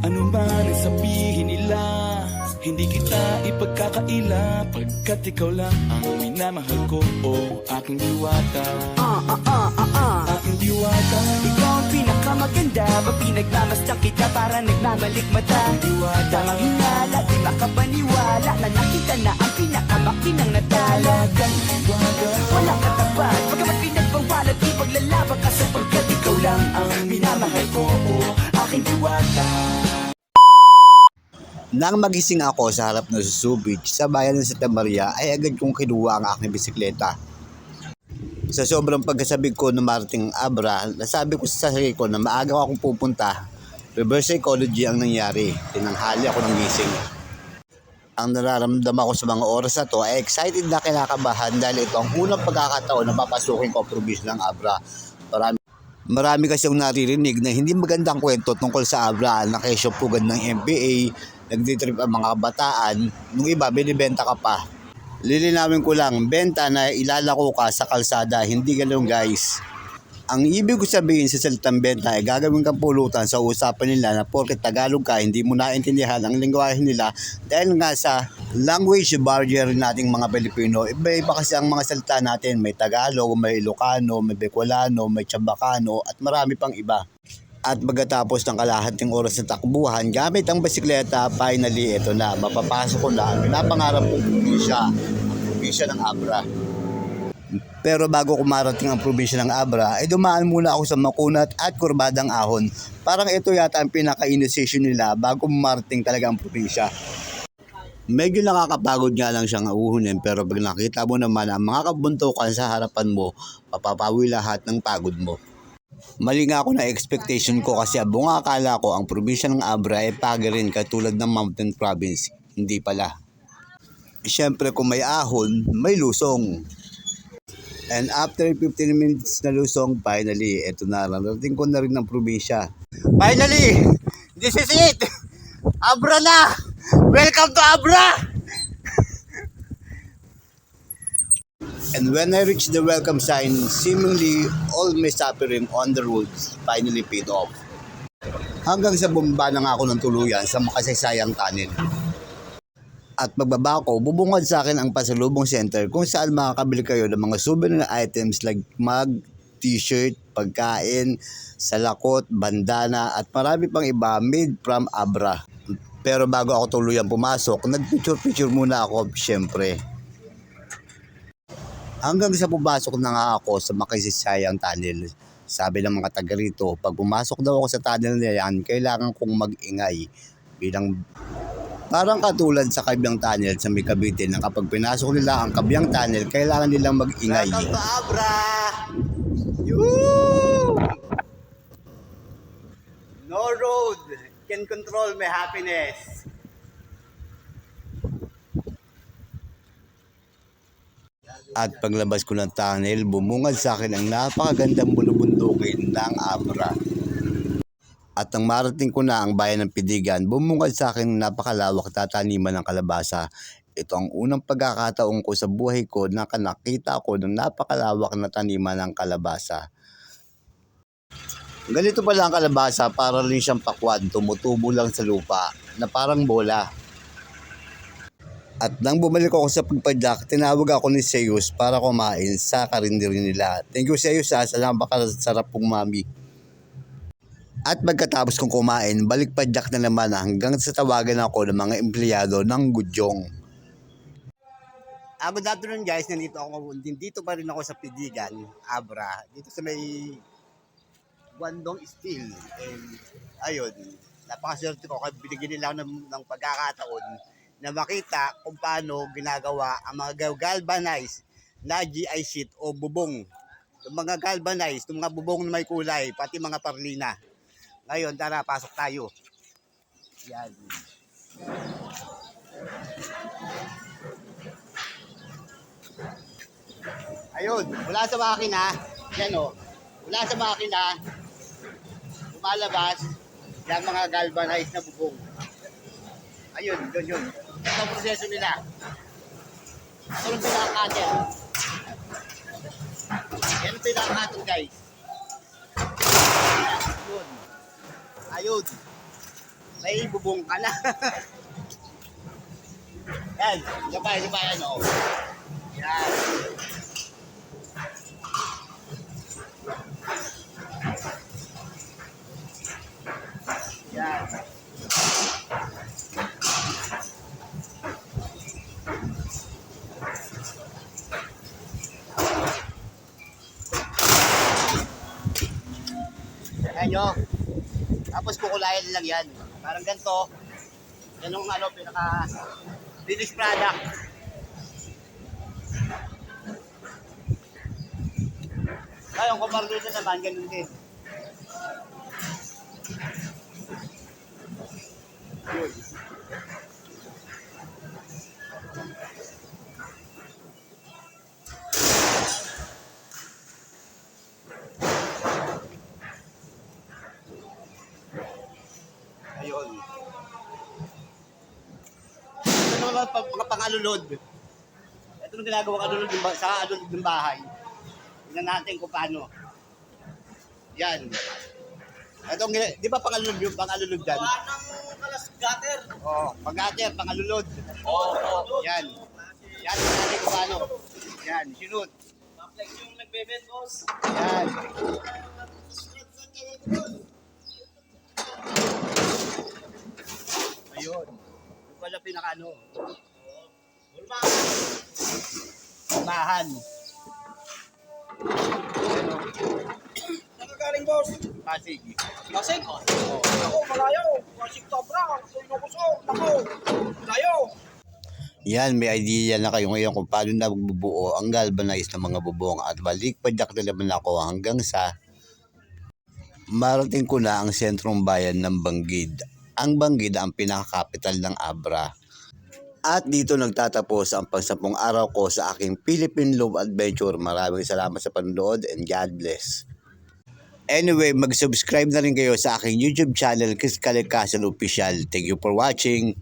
Ano man ang sabihin nila, hindi kita ipagkakaila, pagkat ikaw lang ang minamahal ko, o aking diwata. Aking diwata. Ikaw ang pinakamaganda, mapinagmamasdan kita para nagmamalik mata. Diwata. Tamang hinala, di makapaniwala na nakita na ang pinakabaki ng natala. Diwata. Walang katapat, pagkamat pinagbawalan, di paglalaban ka sapagkat ikaw lang ang minamahal ko, o aking diwata. Nang magising ako sa harap ng Susu Beach sa bayan ng Santa Maria ay agad kong kinuha ang aking bisikleta. Sa sobrang pagkasabik ko na marating Abra, nasabi ko sa sarili ko na maaga akong pupunta. Reverse psychology ang nangyari. Tinanghali ako ng gising. Ang nararamdaman ko sa mga oras na to ay excited na kinakabahan dahil ito ang unang pagkakataon na papasukin ko ang probinsya ng Abra. Marami kasi yung naririnig na hindi magandang kwento tungkol sa Abra, na kesyo pugad ng MPA, nagtitrip ang mga kabataan, nung iba binibenta ka pa. Lilinawin ko lang, benta na ilalako ka sa kalsada, hindi ganoon guys. Ang ibig ko sabihin sa salitang benta ay gagawin kang pulutan sa usapan nila na porket Tagalog ka, hindi mo naintindihan ang lingwahe nila dahil nga sa language barrier nating mga Pilipino. Iba-iba kasi ang mga salita natin, may Tagalog, may Ilocano, may Bicolano, may Chabacano at marami pang iba. At pagkatapos ng kalahating oras na takbuhan, gamit ang bisikleta, finally ito na, mapapasok ko na ang pinapangarap kong probinsya, ang probinsya ng Abra. Pero bago ko marating ang probinsya ng Abra, ay dumaan muna ako sa makunat at kurbadang ahon. Parang ito yata ang pinaka-initiation nila bago marating talaga ang probinsya. Medyo nakakapagod nga lang siyang uhunin, pero pag nakita mo naman ang mga kabuntukan sa harapan mo, mapapawi lahat ng pagod mo. Mali nga ako na expectation ko kasi abong akala ko ang probinsya ng Abra ay pagarin katulad ng Mountain Province. Hindi pala. Siyempre kung may ahon, may lusong. And after 15 minutes na lusong, finally, eto na, narating ko na rin ng probinsya. Finally! This is it! Abra na! Welcome to Abra! And when I reached the welcome sign, seemingly all my suffering on the roads finally paid off. Hanggang sa bumaba na nga ako ng tuluyan sa makasaysayang tunnel. At pagbaba ko, bubungad sa akin ang pasalubong center kung saan makakabili kayo ng mga souvenir items like mug, t-shirt, pagkain, salakot, bandana at marami pang iba made from Abra. Pero bago ako tuluyan pumasok, nagpicture-picture muna ako syempre. Hanggang sa pumasok na nga ako sa makasaysayang tunnel. Sabi ng mga taga rito, pag pumasok daw ako sa tunnel na yan, kailangan kong mag-ingay bilang parang katulad sa kabyang tunnel sa may Cavite na kapag pinasok nila ang kabyang tunnel, kailangan nilang mag-ingay. Welcome to Abra! Yoo! No road can control my happiness. At paglabas ko ng tunnel, bumungad sa akin ang napakagandang bulubundukin ng Abra. At nang marating ko na ang bayan ng Pidigan, bumungad sa akin ng napakalawak na taniman ng kalabasa. Ito ang unang pagkakataon ko sa buhay ko na nakita ko ng napakalawak na taniman ng kalabasa. Ganito pala ang kalabasa, para rin siyang pakwan, tumutubo lang sa lupa na parang bola. At nang bumalik ako sa pagpadyak, tinawag ako ni Zeus para kumain sa karinderya nila. Thank you Zeus sa napakasarap pong mami. At pagkatapos kong kumain, balik padyak na naman hanggang sa tawagan ako ng mga empleyado ng Gudyong. Good afternoon guys, dito pa rin ako sa Pidigan, Abra, dito sa may Guandong Steel. Ayun, napakaswerte ko kasi binigyan nila ng pagkakataon na makita kung paano ginagawa ang mga galvanized na GI sheet o bubong. Yung mga galvanized, yung mga bubong na may kulay, pati mga parlina. Ngayon, tara, pasok tayo. Yan. Ayun, mula sa makina, yan o, mula sa makina, lumalabas, yan mga galvanized na bubong. Ayun, yun. Ito ang proseso nila. Ito ang pinaka-cutter. Yan ang pinaka-cutter guys. Ayun. may bubong ka na. Yan, isa pa yan, oh. Yan. Yan. Ayan nyo. Tapos kukulayan lang yan. Parang ganito. Yan yung ano, pinaka finished product. Ngayon, kung marunong naman, ganun din. Yun. Ayun. Ito naman mga pang-alulod. Ito yung ginagawa alulod sa alulod ng bahay. Tingnan natin kung paano. Yan. Ito, di ba pang-alulod yung pang-alulod dyan? Ng kalas gutter. Oo, pag-gutter, pang-alulod. Oo. Yan. Yan, tingnan natin kung paano. Yan, sinut. Flex yung nagbebet, boss. Yan. Ayun. Yung pala pinaka-ano. Ulmahan. Nakagaling, boss. Pasig. Pasig. Ako, malayo. Pasig Tabra. Kusog. Ako. Malayo. Yan, may idea na kayo ngayon kung paano na magbubuo ang galvanized na mga bubong at balik pa na naman ako hanggang sa marating ko na ang sentrong bayan ng Banggid. Ang Banggid ang pinaka-capital ng Abra. At dito nagtatapos ang pang-10 araw ko sa aking Philippine Love Adventure. Maraming salamat sa panonood and God bless. Anyway, mag-subscribe na rin kayo sa aking YouTube channel, Chris Kalikasan Official. Thank you for watching.